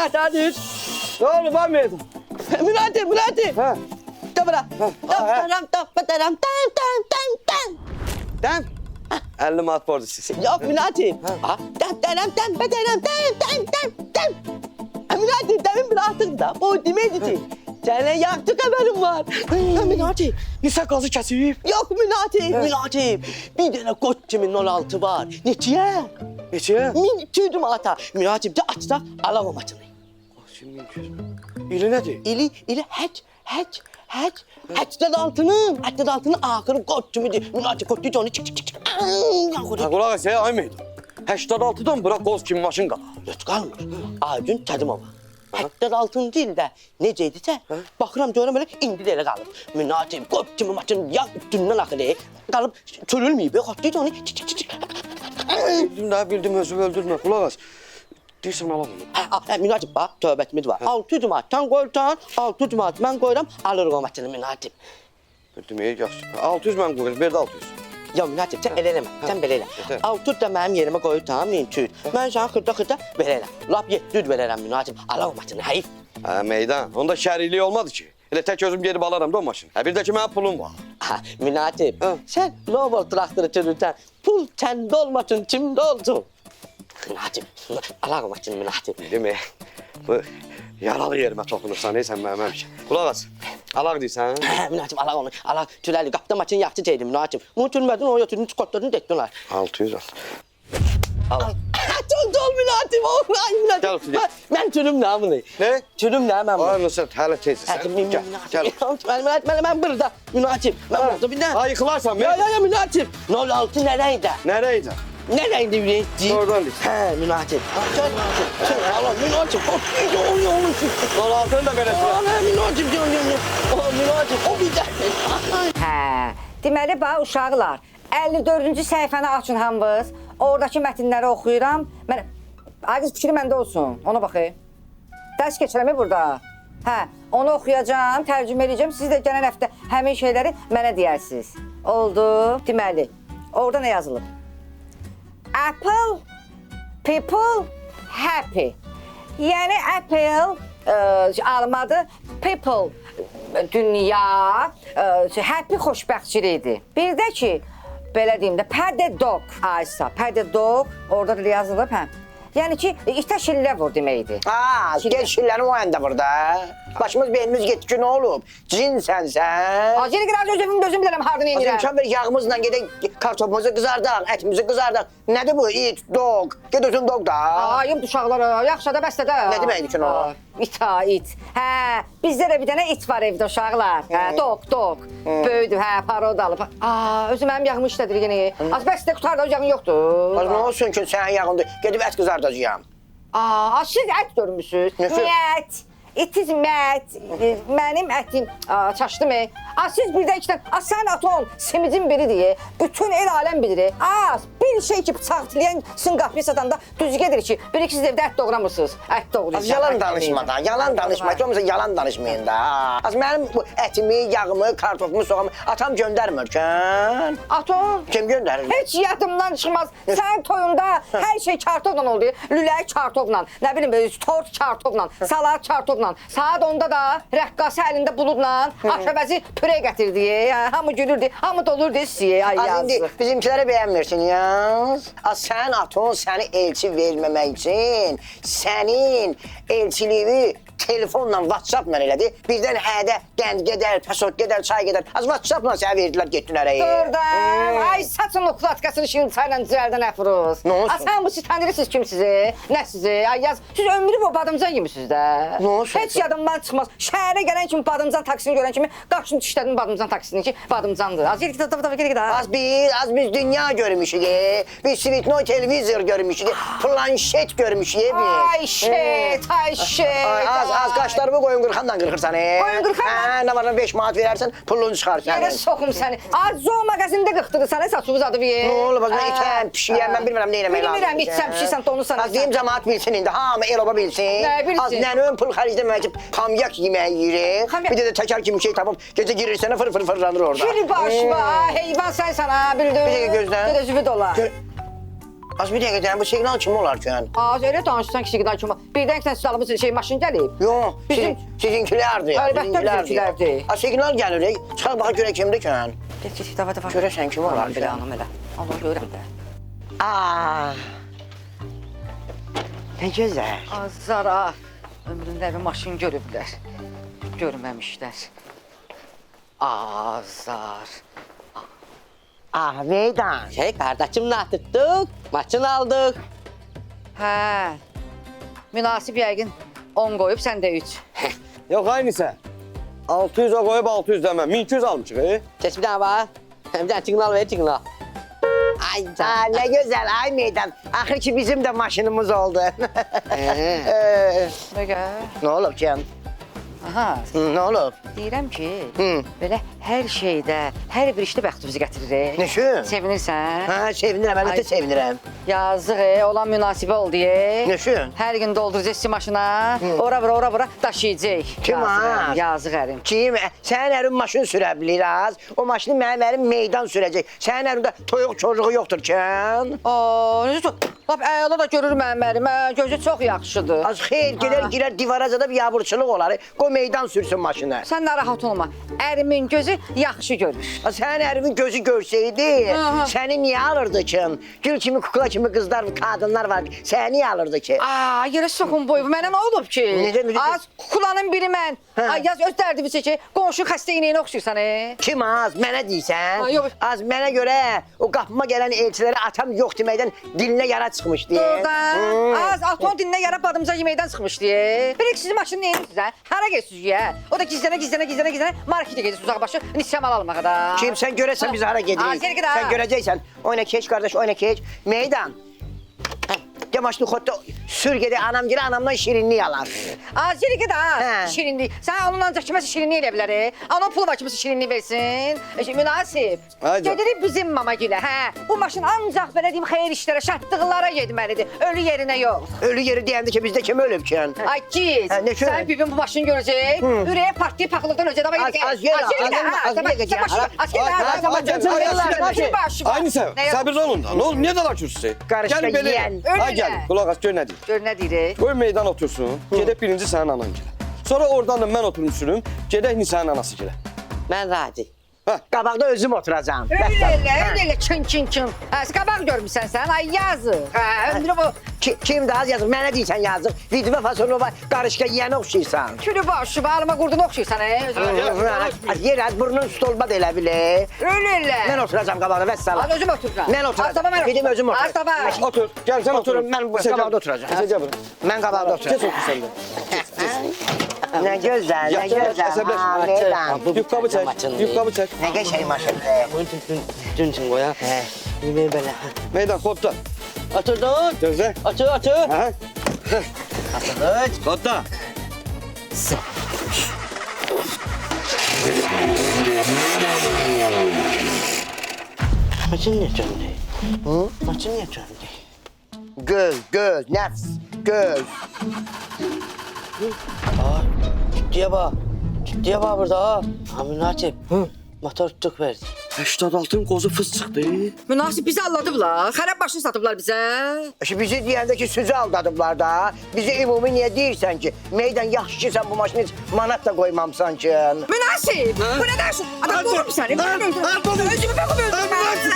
anahtardır. Ne oldu ben miydim? Münati. Ha. Da bırak. Dem. 50 manat borcu siz. Yok Münati. Münati demin bıraktın da. O demedi ki. Sana yaktık haberim var. Münati. Nisə qazı kəsib? Yok Münati. Bir tane koççimin 16 var. Neçiye? Neçə? Min tüydüm ata. Münati bir de açsa alamam açını. Şimdi İli nədir? İli Həccdən altının axırı koççumudur. Münati koççu onu çık. Ha, qulaq as, ay meydan. 86-dan bura qoz kimi maşın qal. Yok qalmır. Acın tədim ama. 86 değil də necəyidisə, baxıram görürəm elə indi də elə qalıb. Münati koççumu maçın ya üstündən axırı qalıb çürülməyib. Koççu onu çık. Bildim, özümü öldürmə. Qulaq as. Deyirsən alam onu. Münacib bax, tövbətimiz var. 600 manatdan qoyursan, 600 manat mən qoyuram, alırıq o maçını Münacib. Deməyə yaxşı. 600 mən qoyuram, ver də 600. Ya Münacib, sən elə eləmə, sən belə elə. Yeter. 600 da mənim yerimə qoyursan, 1300. Mən sana xırda belə elə. Lap 700 verərəm Münacib, alaq o maçını, həyif. Hə, meydan. Onda şərilik olmadı ki. Elə tək özüm gedib alaram da o maşını. Hə, bir də ki mənim pulum var. Münacib, sən Lobol traktörü sürürsən, pul səndə olmasın, kimdə olsun? Münacib, alaq o maçını Münacib. Demək, bu yaralı yerimə toxunursan, sən mənim həmişə. Qulaq as, alaq deyirsən? Münacib, alaq onu, alaq. Tüləli, qapda maçını yaxşı çəkdim Münacib. Bunu tülmədin, onu götürdün, çikolatladın, detdinlər. 600 al. Al. Çok Münacib, ay Münacib. Gel otur, gel. Mən tülüm nə bunu? Ne? Tülüm nə mən bunu? Ay, Nusret, hələ tezsən. Gəl. Mən burada, Münacib. Mən burada, bir də. Ay, yıxılarsan, Ya, Münacib. 06 nərəydə? Nərəydə? Nərəydə ürəkci? Oradan deyirsən. Hə, Münacib. Gel, Münacib. Sen ala, Münacib. Dolandırın da verəsin. Ala, Münacib, Münacib, o bir də. Hə, deməli bax uşaqlar, 54-cü səhifəni açın hamınız. Oradakı mətnləri oxuyuram. Mən ay qız fikri məndə olsun. Ona baxın. Dərs keçirəm burada. Hə, onu oxuyacağam, tərcümə edəcəm. Siz də gələn həftə həmin şeyləri mənə deyərsiniz. Oldu. Deməli, orada nə yazılıb? Apple, people, happy. Yəni Apple almadı, people, dünya, happy xoşbəxtçilikdir. Bir də ki, belə deyim də, pərdə dog, Aysa, pərdə dog, orada da yazılıb, hə. Yəni ki, itə şillə vur deməkdir. Gel şillərin o yanda burada. Başımız beynimiz getdi ki, nə olub? Cinsən sən. Acil qırar özümün gözüm bilirəm, hardan Az inirəm. imkan ver, yağımızla gedək, kartopumuzu qızardaq, ətimizi qızardaq. Nədir bu? İt, dog. Ged özün dog da. Ayıb uşaqlara, yaxşı da bəstə də. Nə deməkdir ki, o? it. Hə, bizdə də bir dənə it var evdə uşaqlar. Hə, dog. Böyüdü, hə, parodalı. Özü mənim yağımı işlədir yenə. Az bəstə qutarda yağın yoxdur. Az nə olsun ki, sənin yağındır. Gedib ət qızardacağam. Siz ət görmüsünüz. Nəsə? Mət. İtiz mət, mənim ətim çaşdı mı? Siz birdən iki dənə, sən aton, simicin biridir. Bütün el aləm bilir. Bir şey ki, bıçaq tiləyən sizin qapıya satanda düzü gedir ki, bir-iki siz evdə ət doğramırsınız. Ət doğrayacaq. Yalan danışma da, yalan danışma. Olmasa yalan danışmayın da. Az mənim bu ətimi, yağımı, kartofumu, soğamı atam göndərmir ki. Aton? Kim göndərir? Heç yadımdan çıxmaz. Sənin toyunda hər şey kartofla oldu. Lüləyi kartofla, nə bilim, tort kartofla, salat kartofla. Saat 10-da da rəqqası əlində buludla aşəbəzi püre gətirdi. Hamı gülürdü, hamı dolurdu siyə. Ay Az indi yazıq. bizimkilərə bəyənmirsin yaz. Az sən aton səni elçi verməmək üçün sənin elçiliyi telefonla, WhatsApp-la elədi. Birdən hədə qənd gedər, pasok gedər, çay gedər. Az WhatsApp-la sənə verdilər, getdin ərəyə. Gördüm. Ay saçın ukladkasını şimdi çayla düzəldən əfruz. Nə olsun? Sən bu siz tanıyırsınız kim sizi? Nə sizi? Ay yaz. Siz ömrü bu badımcan yemişsiniz də. Nə olsun? Heç yadımdan çıxmaz. Şəhərə gələn kimi badımcan taksini görən kimi qaçın dişlədim badımcan taksini ki badımcandır. Az yedik də. Az biz dünya görmüşük. Biz Svetnoy televizor görmüşük. Planşet görmüşük. Ay şet. Az qaşlarımı qoyun qırxanla qırxırsan. Qoyun qırxanla? Nə var 5 manat verərsən, pulunu çıxarsan. Yerə soxum səni. Az zoo mağazində qıxdırırsan, saçımız adı ver. Nə olub, mən itəm, pişiyəm, mən bilmirəm nə eləmək lazım. Bilmirəm, itsən, pişirsən, donusan. Az deyim, cəmaat bilsin indi, hamı el oba bilsin. Nə bilsin? Az nənəm pul xərcləmək üçün pamyak yeməyi yirik. Bir də təkər kimi şey tapıb, gecə girirsən, fırlanır orada. Gülü başıma, heyvan sənsən ha, bildin. Bir dəqiqə gözlə. Bir də zübü dola. Az bir dəqiqə deyəm, bu siqnal kim olar ki? Az elə danışsan ki, siqnal kimi. Birdən ki, sən silahımız maşın gəlib. Yox, Bizim- sizinkilərdir. Əlbəttə bizimkilərdir. Ha, siqnal gəlir, çıxar baxa görə kimdir ki? Get, dava. Görəsən kim olar ki? Belə anam elə. Allah görəm də. Aa! Nə gözəl. Azara. Ömründə bir maşın görüblər. Görməmişlər. Azar. Ah, Meydan. Kardeşimle attık, maçını aldık. Hə. Münasib yəqin 10 qoyub, sən də 3. Yox aynısə. 600'a koyup 600 demem. 1200 almışıq. Geç bir tane var. Bir tane signal ver, signal. Ay Aa, can. nə gözəl, ay Meydan. Axır ki bizim də maşınımız oldu. Bəgə. Nə olub ki? Aha. Nə olub? Deyirəm ki, Hı. belə hər şeydə, hər bir işdə bəxtimizi gətiririk. Neçün? Sevinirsən? Hə, sevinirəm, əlbəttə Ay. sevinirəm. Yazıq, olan münasibə oldu. Neçün? Hər gün dolduracaq si maşına, ora bura daşıyacaq. Kim Yazıq az? ərim, Yazıq ərim. Kim? Sənin ərin maşın sürə bilir az. O maşını mənim ərim meydan sürəcək. Sənin ərində toyuq çocuğu yoxdur ki? Aa, necə çox, lap əla da görür mənim ərim, gözü çox yaxşıdır. Az xeyr, gedər girər divaraca bir yaburçuluq olar. Qoy meydan sürsün maşını. Sən narahat olma, ərimin gözü yaxşı görür. Sənin ərimin gözü görsəydi, Aha. səni niyə alırdı ki? Gül kimi, kukla kimi qızlar, qadınlar var. Səni niyə alırdı ki? Aa, yerə soxun boyu, mənə nə olub ki? Necə? Az kulanın biri mən. Hə. Ay, yaz öz dərdimi çəkir, qonşu xəstə inəyinə oxşuyursan, Kim az? Mənə deyirsən? Ha, yox. Az mənə görə o qapıma gələn elçilərə atam yox deməkdən dilinə yara çıxmış deyə. Doğrudan, az aton dininə yara badımca yeməkdən çıxmış deyə. Bir sizin maşını nə edirsiniz, hə? Hara gedirsiniz ya? O da gizlənə, marketə gedirsiniz uzaq başı, nisyamal almağa da. Kim sən görəsən biz hara Az gedirik? geri ged ha. Sən görəcəksən. Oyna keç qardaş, oyna keç. Meydan. Gel maşını xodda sür gedə anam gələ anamdan şirinlik alar. Az yeri ged ha, Hə. şirinlik. Sən onun ancaq kiməsə şirinlik elə bilər, Ana pulu var kiməsə şirinlik versin. Münasib. Hadi. Gedirik bizim mama gülə, hə? Bu maşın ancaq belə deyim xeyir işlərə, şadlıqlara getməlidir. Ölü yerinə yox. Ölü yeri deyəndə ki bizdə kim ölüb ki? Ay giz, Hə, nə şöyle? sən bibim bu maşını görəcək, ürəyə partlayıb paxılıqdan öncə dava Az yerə, Aynı sen. Sabır olun da. Ne olur? Niye dalaşıyorsun sen? Karışka Gel böyle. yiyen. Öyle Ay gel. mi? Kulak as gör ne diyeyim. Gör nə deyirik? Koy meydan otursun. Gedək birinci sənin anan gələ. Sonra oradan da mən oturmuşum. Gedək Nisa'nın anası gələ. Ben razı. Qabaqda özüm oturacağam. Öyle çın. Hə, qabaq görmüsən sən, ay yazıq. Hə, ömrü bu Kim daha az yazır? Mənə deyirsən yazır. Vidva fasonu var, qarışqa yiyənə oxşayırsan. külü başı, balıma qurduna oxşuyursan, Yer az burnun stolba da elə bilir. Öyle. Mən oturacağam qabaqda, vəssalam. Az özüm oturacağam. Mən oturacağım. Az Gedim özüm oturacağım. Az da Otur. Gel sen otur. Oturun, mən bu qabaqda oturacağam. Gel buraya. Mən qabaqda Kes oturacağım. otur sen de. Nə gözəl, nə Yavaş, gözəl. əsəbləşmə. Ha, Meydan. Yufkamı çek. Yufkamı çek. Nə qəşəng maşındır. Dün için koya. Hə. Yemeği böyle. Meydan kodda. Oturdun. Gözle. Otur. Aha. Otur. Kodda. Maçın ne döndü? Maçın ne döndü? Göz, nəfs, göz. Ciddiye bak. Ciddiye bak burada ha. Münasip. Motor tutuk verdi. 86'ın kozu fıs çıktı. Münasib bizi alladıblar, xərab başını satıblar bizə. Şimdi bizi deyəndə ki, sözü aldadıblar da. Bizi ümumi niyə deyirsən ki? Meydan yaxşı ki, sən bu maşını heç manat da qoymamsan ki. Münasib, bu nə dersin? Adam doğru mu səni? Özümü ben öldürməm.